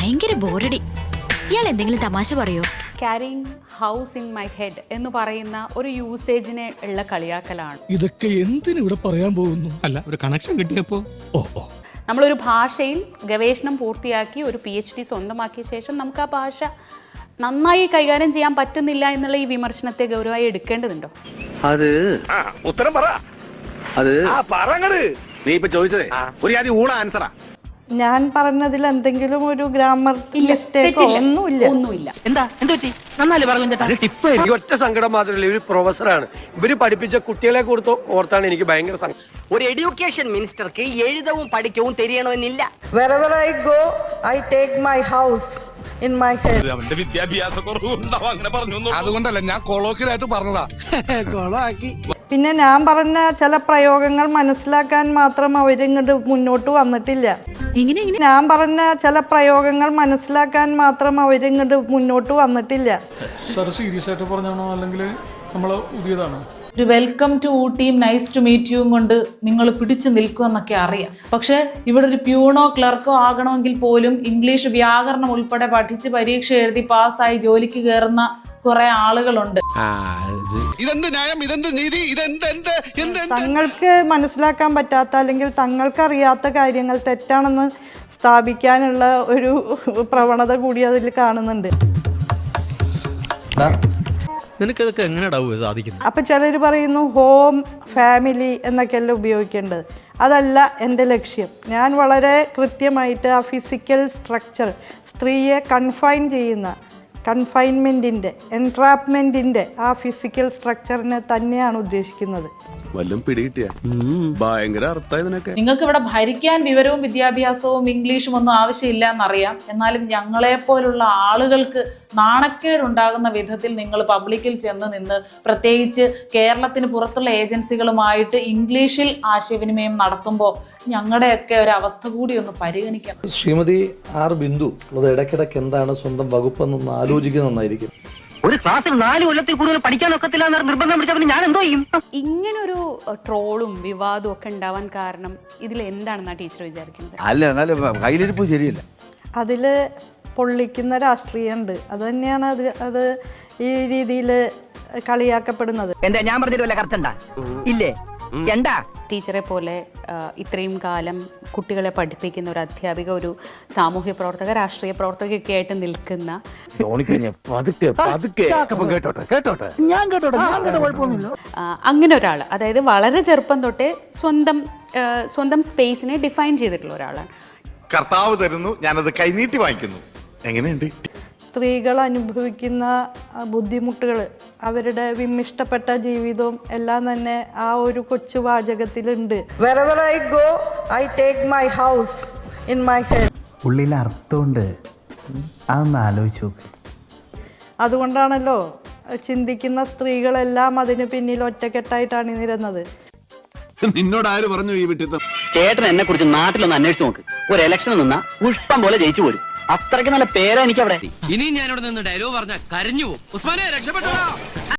ഭയങ്കര ബോറടി. ഇയാൾ എന്തെങ്കിലും തമാശ പറയോ? Carrying house in my head എന്ന് പറയുന്ന ഒരു യൂസേജിനെ ഉള്ള കളിയാക്കലാണ്. ഇതൊക്കെ എന്തിനിവിടെ പറയാൻ പോകുന്നു? അല്ല, ഒരു കണക്ഷൻ കിട്ടിയപ്പോ നമ്മളൊരു ഭാഷയിൽ ഗവേഷണം പൂർത്തിയാക്കി ഒരു PhD സ്വന്തമാക്കിയ ശേഷം നമുക്ക് ആ ഭാഷ നന്നായി കൈകാര്യം ചെയ്യാൻ പറ്റുന്നില്ല എന്നുള്ള ഈ വിമർശനത്തെ ഗൗരവമായി എടുക്കേണ്ടതുണ്ടോ? അത് ഉത്തരം പറ. അത് പറങ്ങട്. നീ ഇപ്പൊ ചോദിച്ചതേ ഒരു ആദ്യം ഊള ആൻസറാ. ഞാൻ പറഞ്ഞതിൽ എന്തെങ്കിലും ഒരു ഗ്രാമർ മിസ്റ്റേക്കോ ഒന്നുമില്ല. എന്താ എന്തുപറ്റി? നന്നായി പറഞ്ഞു. എനിക്ക് ഒറ്റ സങ്കടം മാത്രമല്ല, ഇവര് പ്രൊഫസറാണ്, ഇവര് പഠിപ്പിച്ച കുട്ടികളെ കൊടുത്ത് ഓർത്താണ് എനിക്ക് ഭയങ്കര സങ്കടം. ഒരു education മിനിസ്റ്റർക്ക് എഴുതവും പഠിക്കവും തെരിയണമെന്നില്ല. Wherever I go, I take my house in my head. അവന്റെ വിദ്യാഭ്യാസ കുറവുണ്ടാവും അങ്ങനെ പറഞ്ഞു. അതുകൊണ്ടല്ല, ഞാൻ കൊളോക്കിലായിട്ട് പറഞ്ഞതാ. പിന്നെ ഞാൻ പറഞ്ഞ ചില പ്രയോഗങ്ങൾ മനസ്സിലാക്കാൻ മാത്രം അവരിങ്ങോട്ട് മുന്നോട്ട് വന്നിട്ടില്ല. ഞാൻ പറഞ്ഞ ചില പ്രയോഗങ്ങൾ മനസ്സിലാക്കാൻ മാത്രം അവരിങ്ങോട്ട് മുന്നോട്ട് വന്നിട്ടില്ല. സാർ സീരിയസ് ആയിട്ട് പറഞ്ഞാണോ അല്ലെങ്കിൽ നമ്മള് പുതിയതാണോ? ഒരു വെൽക്കം ടു ഊട്ടിയും നൈസ് ടു മീറ്റ് യുവും കൊണ്ട് നിങ്ങൾ പിടിച്ചു നിൽക്കുമെന്നൊക്കെ അറിയാം. പക്ഷെ ഇവിടെ ഒരു പ്യൂണോ ക്ലർക്കോ ആകണമെങ്കിൽ പോലും ഇംഗ്ലീഷ് വ്യാകരണം ഉൾപ്പെടെ പഠിച്ച് പരീക്ഷ എഴുതി പാസ്സായി ജോലിക്ക് കയറുന്ന കുറെ ആളുകളുണ്ട്. ഇതെന്ത് ന്യായം, ഇതെന്ത് നീതി, തങ്ങൾക്ക് മനസ്സിലാക്കാൻ പറ്റാത്ത അല്ലെങ്കിൽ തങ്ങൾക്ക് അറിയാത്ത കാര്യങ്ങൾ തെറ്റാണെന്ന് സ്ഥാപിക്കാനുള്ള ഒരു പ്രവണത കൂടി അതിൽ കാണുന്നുണ്ട്. നിനക്കതൊക്കെ എങ്ങനെയാ സാധിക്കുന്നത്? അപ്പം ചിലർ പറയുന്നു ഹോം ഫാമിലി എന്നൊക്കെയല്ല ഉപയോഗിക്കേണ്ടത്. അതല്ല എൻ്റെ ലക്ഷ്യം. ഞാൻ വളരെ കൃത്യമായിട്ട് ആ ഫിസിക്കൽ സ്ട്രക്ചർ, സ്ത്രീയെ കൺഫൈൻ ചെയ്യുന്ന കൺഫൈൻമെൻറ്റിൻ്റെ എൻട്രാപ്മെൻറ്റിൻ്റെ ആ ഫിസിക്കൽ സ്ട്രക്ചറിനെ തന്നെയാണ് ഉദ്ദേശിക്കുന്നത്. വല്ലതും പിടികിട്ടിയ ഭയങ്കര അർത്ഥമായി നിനക്ക്. നിങ്ങൾക്ക് ഇവിടെ ഭരിക്കാൻ വിവരവും വിദ്യാഭ്യാസവും ഇംഗ്ലീഷും ഒന്നും ആവശ്യമില്ല എന്നറിയാം. എന്നാലും ഞങ്ങളെപ്പോലുള്ള ആളുകൾക്ക് നാണക്കേടുണ്ടാകുന്ന വിധത്തിൽ നിങ്ങൾ പബ്ലിക്കിൽ ചെന്ന് നിന്ന്, പ്രത്യേകിച്ച് കേരളത്തിന് പുറത്തുള്ള ഏജൻസികളുമായിട്ട് ഇംഗ്ലീഷിൽ ആശയവിനിമയം നടത്തുമ്പോൾ ഞങ്ങളുടെയൊക്കെ ഒരു അവസ്ഥ കൂടി ഒന്ന് പരിഗണിക്കണം. ശ്രീമതി ആർ ബിന്ദു അത് ഇടയ്ക്കിടയ്ക്ക് എന്താണ് സ്വന്തം വകുപ്പെന്നൊന്ന് ആലോചിക്കുന്നത് നന്നായിരിക്കും. ഒരു ക്ലാസ്സിൽ 4 കൊല്ലത്തിൽ കൂടുതൽ പഠിക്കാൻ ഒക്കത്തില്ല എന്ന് നിർബന്ധം പിടിച്ചപ്പോൾ ഞാൻ എന്തോ ചെയ്യും? ഇങ്ങനൊരു ട്രോളും വിവാദവും ഒക്കെ ഉണ്ടാവാൻ കാരണം ഇതിൽ എന്താണെന്നാ ടീച്ചർ വിചാരിക്കുന്നത്? അല്ല, എന്നാലും കയ്യിലിരിപ്പ് ശരിയല്ല. അതിൽ പൊള്ളിക്കുന്ന രാഷ്ട്രീയമുണ്ട്. അത് തന്നെയാണ് അത് ഈ രീതിയിൽ കളിയാക്കപ്പെടുന്നത്. എന്താ ഞാൻ പറഞ്ഞിട്ട് വല്ല കറുത്തണ്ടാ? ഇല്ലേ എന്താ? ടീച്ചറെ പോലെ ഇത്രയും കാലം കുട്ടികളെ പഠിപ്പിക്കുന്ന ഒരു അധ്യാപിക, ഒരു സാമൂഹ്യ പ്രവർത്തക, രാഷ്ട്രീയ പ്രവർത്തകയൊക്കെ ആയിട്ട് നിൽക്കുന്ന അങ്ങനെ ഒരാൾ, അതായത് വളരെ ചെറുപ്പം തൊട്ടേ സ്വന്തം സ്പേസിനെ ഡിഫൈൻ ചെയ്തിട്ടുള്ള ഒരാളാണ്. കർത്താവ് തരുന്നു, ഞാനത് കൈനീട്ടി വാങ്ങിക്കുന്നു. എങ്ങനെയുണ്ട്? സ്ത്രീകൾ അനുഭവിക്കുന്ന ബുദ്ധിമുട്ടുകൾ, അവരുടെ വിമ്മിഷ്ടപ്പെട്ട ജീവിതവും എല്ലാം തന്നെ ആ ഒരു കൊച്ചു വാചകത്തിലുണ്ട്. Wherever I go, I take my house in my head. ഉള്ളിൽ അർത്ഥമുണ്ട്, അതൊന്ന് ആലോചിച്ച് നോക്ക്. അതുകൊണ്ടാണല്ലോ ചിന്തിക്കുന്ന സ്ത്രീകളെല്ലാം അതിന് പിന്നിൽ ഒറ്റക്കെട്ടായിട്ടാണ് അണിനിരുന്നത്. നിന്നോട് ആര് പറഞ്ഞു ഈ വിട്ടിത്തം? ചേട്ടൻ എന്നെ കുറിച്ച് നാട്ടിലൊന്ന് അന്വേഷിച്ച് നോക്ക്. ഒരു ഇലക്ഷൻ നിന്നാ പുഷ്പം പോലെ ജയിച്ചു പോരും. അത്രയ്ക്ക് നല്ല പേരാ എനിക്ക് അവിടെ. ഇനി ഞാനിവിടെ നിന്ന് ഡയലോഗ് പറഞ്ഞാൽ കരഞ്ഞു പോകും. ഉസ്മാനെ രക്ഷപ്പെട്ടോ.